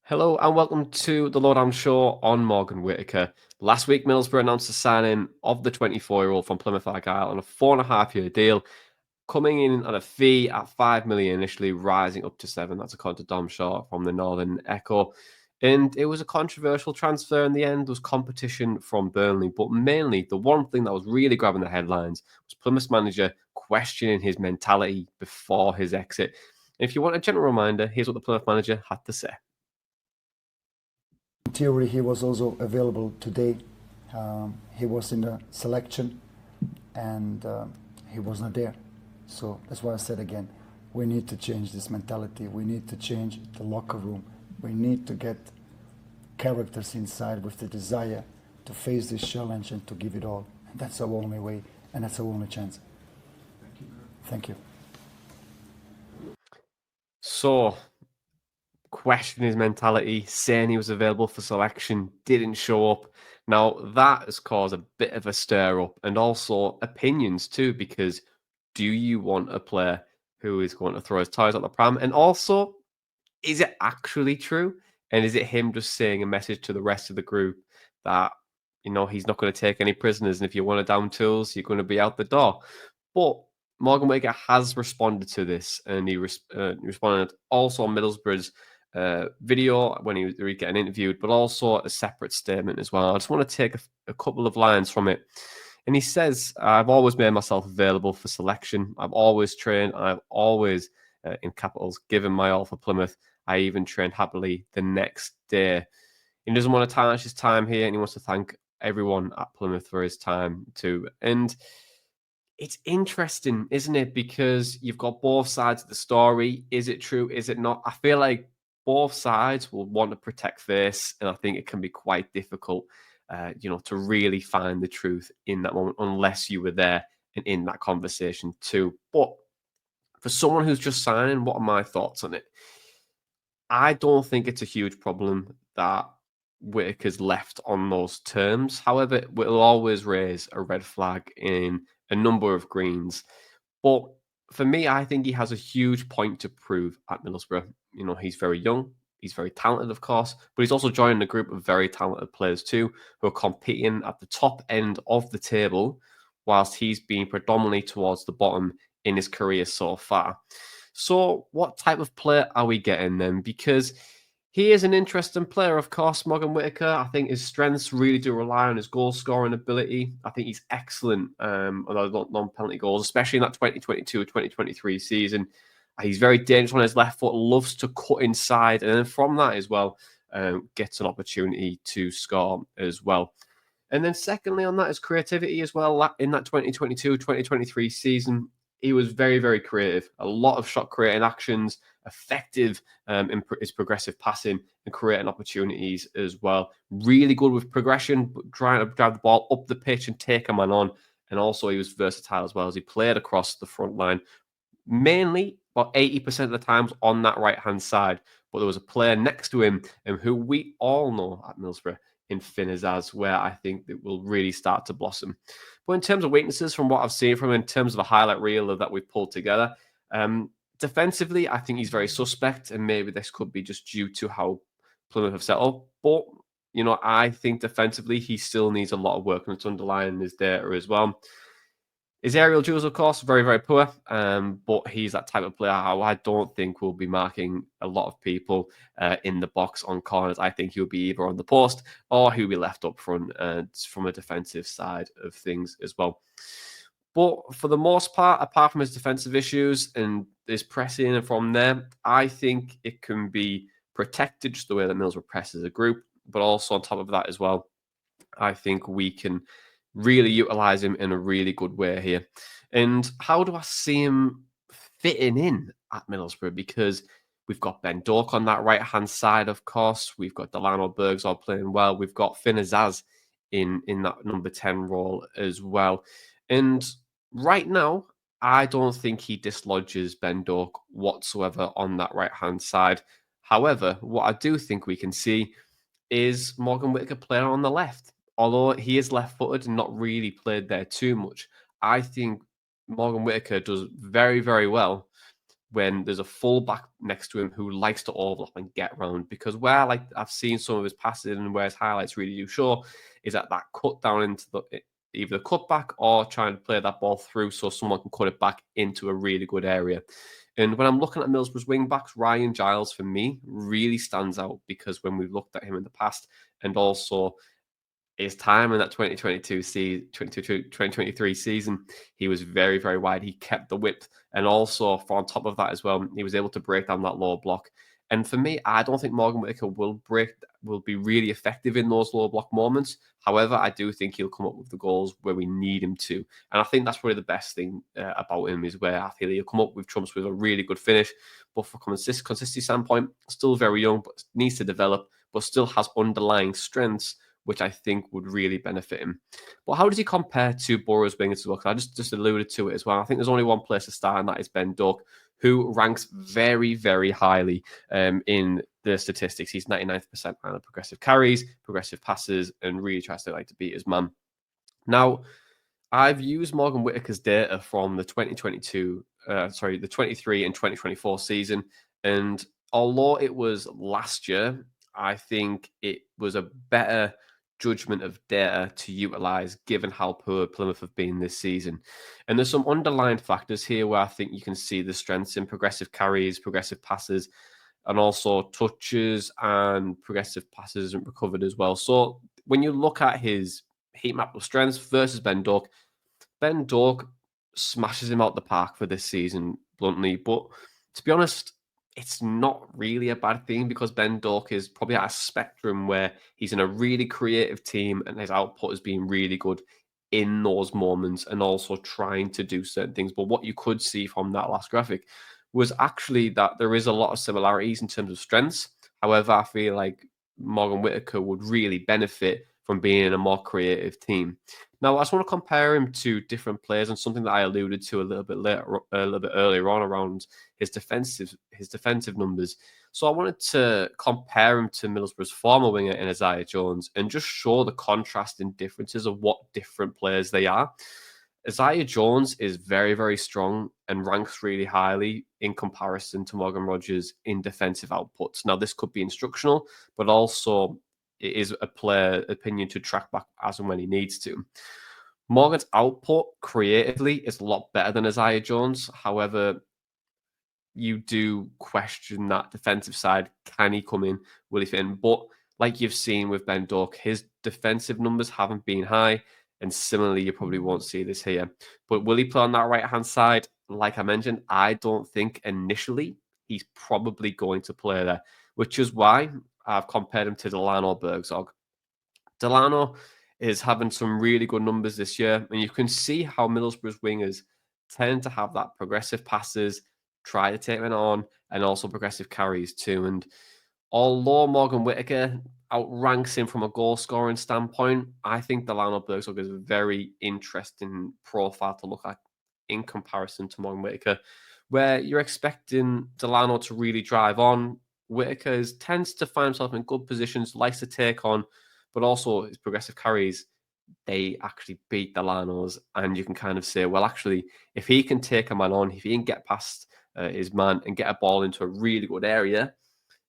Hello and welcome to the Lowdown Show on Morgan Whittaker. Last week, Middlesbrough announced the signing of the 24-year-old from Plymouth Argyle on a 4.5-year deal, coming in on a fee at 5 million initially, rising up to 7. That's according to Dom Shaw from the Northern Echo. And it was a controversial transfer in the end. There was competition from Burnley, but mainly the one thing that was really grabbing the headlines was Plymouth's manager questioning his mentality before his exit. If you want a general reminder, here's what the Plymouth manager had to say. In theory, he was also available today. He was in the selection and he was not there. So that's why I said again, we need to change this mentality. We need to change the locker room. We need to get characters inside with the desire to face this challenge and to give it all. And that's our only way and that's our only chance. Thank you. So, question his mentality, saying he was available for selection, didn't show up. Now, that has caused a bit of a stir up and also opinions too, because do you want a player who is going to throw his toys at the pram? And also, is it actually true? And is it him just saying a message to the rest of the group that, he's not going to take any prisoners? And if you want to down tools, you're going to be out the door. But Morgan Whittaker has responded to this, and he responded also on Middlesbrough's video when he was getting interviewed, but also a separate statement as well. I just want to take a couple of lines from it. And he says, I've always made myself available for selection. I've always trained. I've always, in capitals, given my all for Plymouth. I even trained happily the next day. He doesn't want to tarnish his time here, and he wants to thank everyone at Plymouth for his time too. And it's interesting, isn't it? Because you've got both sides of the story. Is it true? Is it not? I feel like both sides will want to protect face, and I think it can be quite difficult, to really find the truth in that moment unless you were there and in that conversation too. But for someone who's just signing, what are my thoughts on it? I don't think it's a huge problem that Whittaker's left on those terms. However, it will always raise a red flag in a number of greens. But for me, I think he has a huge point to prove at Middlesbrough. He's very young. He's very talented, of course, but he's also joining a group of very talented players too, who are competing at the top end of the table, whilst he's been predominantly towards the bottom in his career so far. So, what type of player are we getting then? Because he is an interesting player, of course, Morgan Whittaker. I think his strengths really do rely on his goal scoring ability. I think he's excellent on those non-penalty goals, especially in that 2022-2023 season. He's very dangerous on his left foot, loves to cut inside, and then from that as well, gets an opportunity to score as well. And then secondly on that, his creativity as well. In that 2022-2023 season, he was very, very creative. A lot of shot creating actions, effective in his progressive passing and creating opportunities as well. Really good with progression, trying to drive the ball up the pitch and take a man on. And also he was versatile as well as he played across the front line, mainly about 80% of the times on that right-hand side. But there was a player next to him who we all know at Middlesbrough in Finn Azaz, where I think it will really start to blossom. But in terms of weaknesses, from what I've seen from him, in terms of the highlight reel that we've pulled together, defensively, I think he's very suspect, and maybe this could be just due to how Plymouth have set up. But, I think defensively, he still needs a lot of work, and it's underlying his data as well. His aerial duels, of course, very, very poor, but he's that type of player who I don't think will be marking a lot of people in the box on corners. I think he'll be either on the post or he'll be left up front from a defensive side of things as well. But for the most part, apart from his defensive issues and his pressing and from there, I think it can be protected just the way that Middlesbrough press as a group. But also on top of that as well, I think we can really utilize him in a really good way here. And how do I see him fitting in at Middlesbrough? Because we've got Ben Doak on that right-hand side, of course. We've got Delano Bergzal playing well. We've got Finn Azaz in that number 10 role as well. And right now, I don't think he dislodges Ben Doak whatsoever on that right-hand side. However, what I do think we can see is Morgan Whittaker playing on the left. Although he is left-footed and not really played there too much, I think Morgan Whittaker does very, very well when there's a full back next to him who likes to overlap and get round. Because where like I've seen some of his passes and where his highlights really do show is that cut down into either the cutback or trying to play that ball through so someone can cut it back into a really good area. And when I'm looking at Middlesbrough's wing backs, Ryan Giles for me really stands out because when we've looked at him in the past and also his time in that 2023 season, he was very, very wide. He kept the width. And also, on top of that as well, he was able to break down that lower block. And for me, I don't think Morgan Whittaker will be really effective in those lower block moments. However, I do think he'll come up with the goals where we need him to. And I think that's really the best thing about him is where I feel he'll come up with trumps with a really good finish. But from a consistency standpoint, still very young, but needs to develop, but still has underlying strengths which I think would really benefit him. But how does he compare to Boro's wingers as well? Because I just alluded to it as well. I think there's only one place to start, and that is Ben Doak, who ranks very, very highly in the statistics. He's 99th percentile of progressive carries, progressive passes, and really tries to beat his man. Now, I've used Morgan Whittaker's data from the 23 and 2024 season, and although it was last year, I think it was a better judgment of data to utilize given how poor Plymouth have been this season. And there's some underlying factors here where I think you can see the strengths in progressive carries, progressive passes, and also touches and progressive passes and recovered as well. So when you look at his heat map of strengths versus Ben Doak smashes him out the park for this season, bluntly. But to be honest, it's not really a bad thing because Ben Doak is probably at a spectrum where he's in a really creative team and his output has been really good in those moments and also trying to do certain things. But what you could see from that last graphic was actually that there is a lot of similarities in terms of strengths. However, I feel like Morgan Whittaker would really benefit from being in a more creative team. Now, I just want to compare him to different players and something that I alluded to a little bit earlier on around his defensive numbers. So I wanted to compare him to Middlesbrough's former winger in Isaiah Jones and just show the contrast and differences of what different players they are. Isaiah Jones is very, very strong and ranks really highly in comparison to Morgan Rogers in defensive outputs. Now, this could be instructional, but also it is a player opinion to track back as and when he needs to. Morgan's output creatively is a lot better than Isaiah Jones. However, you do question that defensive side. Can he come in? Will he fit in? But like you've seen with Ben Doak, his defensive numbers haven't been high. And similarly, you probably won't see this here. But will he play on that right-hand side? Like I mentioned, I don't think initially he's probably going to play there, which is why I've compared him to Delano Bergzog. Delano is having some really good numbers this year, and you can see how Middlesbrough's wingers tend to have that progressive passes, try to take it on, and also progressive carries too. And although Morgan Whittaker outranks him from a goal scoring standpoint, I think Delano Bergzog is a very interesting profile to look at in comparison to Morgan Whittaker, where you're expecting Delano to really drive on. Whittaker tends to find himself in good positions, likes to take on, but also his progressive carries, they actually beat Delano's. And you can kind of say, well, actually, if he can take a man on, if he can get past his man and get a ball into a really good area,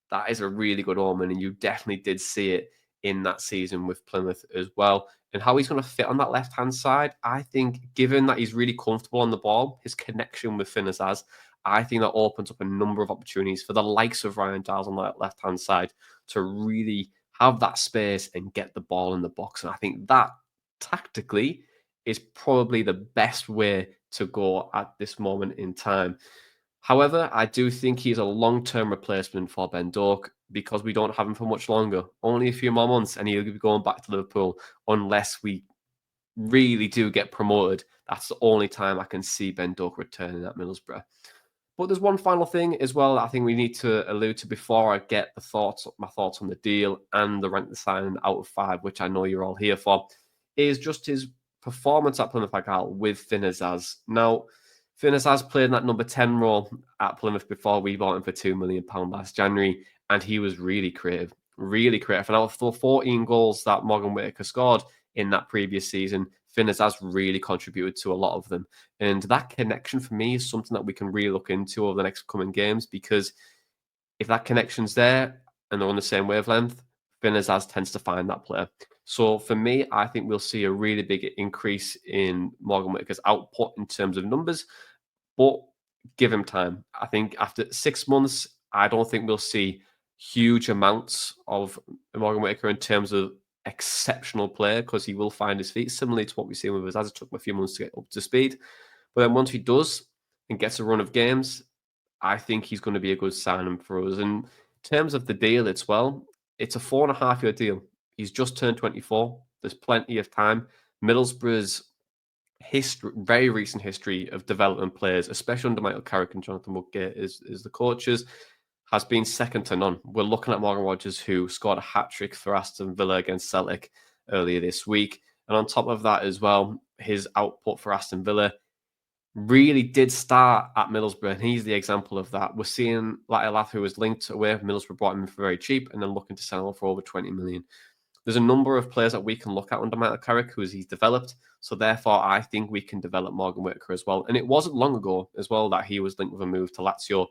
that is a really good omen. And you definitely did see it in that season with Plymouth as well. And how he's going to fit on that left-hand side, I think, given that he's really comfortable on the ball, his connection with Finn Azaz, I think that opens up a number of opportunities for the likes of Ryan Giles on that left-hand side to really have that space and get the ball in the box. And I think that tactically is probably the best way to go at this moment in time. However, I do think he's a long-term replacement for Ben Doak because we don't have him for much longer. Only a few more months and he'll be going back to Liverpool unless we really do get promoted. That's the only time I can see Ben Doak returning at Middlesbrough. But there's one final thing as well I think we need to allude to before I get my thoughts on the deal and the rank the signing out of 5, which I know you're all here for, is just his performance at Plymouth Argyle with Finn Azaz. Now, Finn Azaz played in that number 10 role at Plymouth before we bought him for £2 million last January, and he was really creative, really creative. And out of the 14 goals that Morgan Whittaker scored in that previous season, Finn Azaz really contributed to a lot of them. And that connection for me is something that we can really look into over the next coming games, because if that connection's there and they're on the same wavelength, Finn Azaz tends to find that player. So for me, I think we'll see a really big increase in Morgan Whittaker's output in terms of numbers, but give him time. I think after 6 months, I don't think we'll see huge amounts of Morgan Whittaker in terms of exceptional player, because he will find his feet, similarly to what we've seen with Azaz. It took him a few months to get up to speed. But then once he does and gets a run of games, I think he's going to be a good signing for us. And in terms of the deal, it's a 4.5-year deal. He's just turned 24. There's plenty of time. Middlesbrough's history, very recent history of development players, especially under Michael Carrick and Jonathan Woodgate as the coaches, has been second to none. We're looking at Morgan Rogers, who scored a hat-trick for Aston Villa against Celtic earlier this week. And on top of that as well, his output for Aston Villa really did start at Middlesbrough, and he's the example of that. We're seeing Latif, who was linked away from Middlesbrough, brought him for very cheap, and then looking to sell him for over 20 million. There's a number of players that we can look at under Michael Carrick who he's developed. So therefore, I think we can develop Morgan Whittaker as well. And it wasn't long ago as well that he was linked with a move to Lazio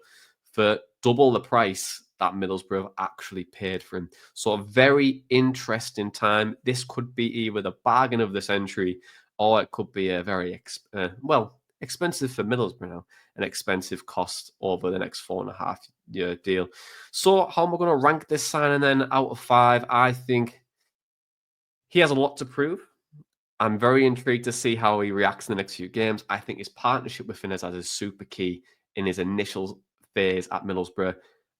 for double the price that Middlesbrough actually paid for him. So a very interesting time. This could be either the bargain of the century, or it could be a very expensive for Middlesbrough now, an expensive cost over the next 4.5-year deal. So how am I going to rank this signing then out of 5? I think he has a lot to prove. I'm very intrigued to see how he reacts in the next few games. I think his partnership with Finn Azaz is super key in his initial phase at Middlesbrough.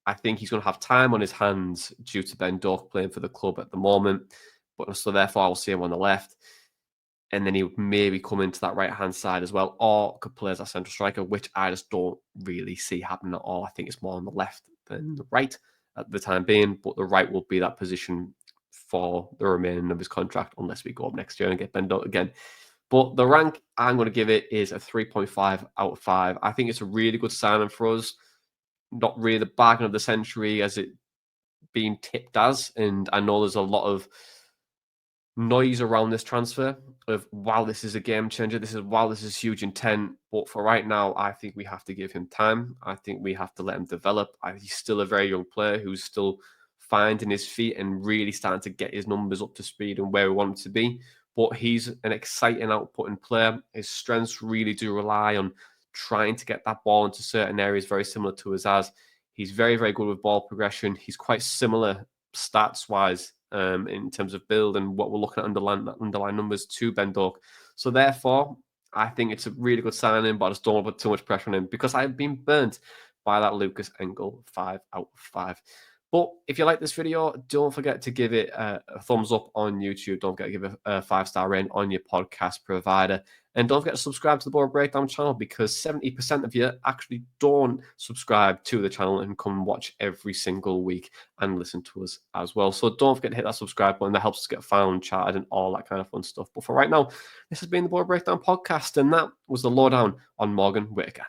I think he's going to have time on his hands due to Ben Doak playing for the club at the moment. But so therefore, I'll see him on the left. And then he would maybe come into that right-hand side as well, or could play as a central striker, which I just don't really see happening at all. I think it's more on the left than the right at the time being, but the right will be that position for the remaining of his contract, unless we go up next year and get Ben Doak again. But the rank I'm going to give it is a 3.5 out of 5. I think it's a really good signing for us. Not really the bargain of the century as it being tipped as, and I know there's a lot of noise around this transfer of, wow, this is a game changer. This is huge intent. But for right now, I think we have to give him time. I think we have to let him develop. He's still a very young player who's still finding his feet and really starting to get his numbers up to speed and where we want him to be. But he's an exciting outputting player. His strengths really do rely on trying to get that ball into certain areas, very similar to Azaz. He's very, very good with ball progression. He's quite similar stats-wise in terms of build and what we're looking at underlying numbers to Ben Doak. So therefore, I think it's a really good signing, but I just don't want to put too much pressure on him because I've been burnt by that Lucas Engel 5 out of 5. But if you like this video, don't forget to give it a thumbs up on YouTube. Don't forget to give it a 5-star rating on your podcast provider. And don't forget to subscribe to the Boro Breakdown channel, because 70% of you actually don't subscribe to the channel and come and watch every single week and listen to us as well. So don't forget to hit that subscribe button. That helps us get found, charted, and all that kind of fun stuff. But for right now, this has been the Boro Breakdown podcast, and that was the lowdown on Morgan Whittaker.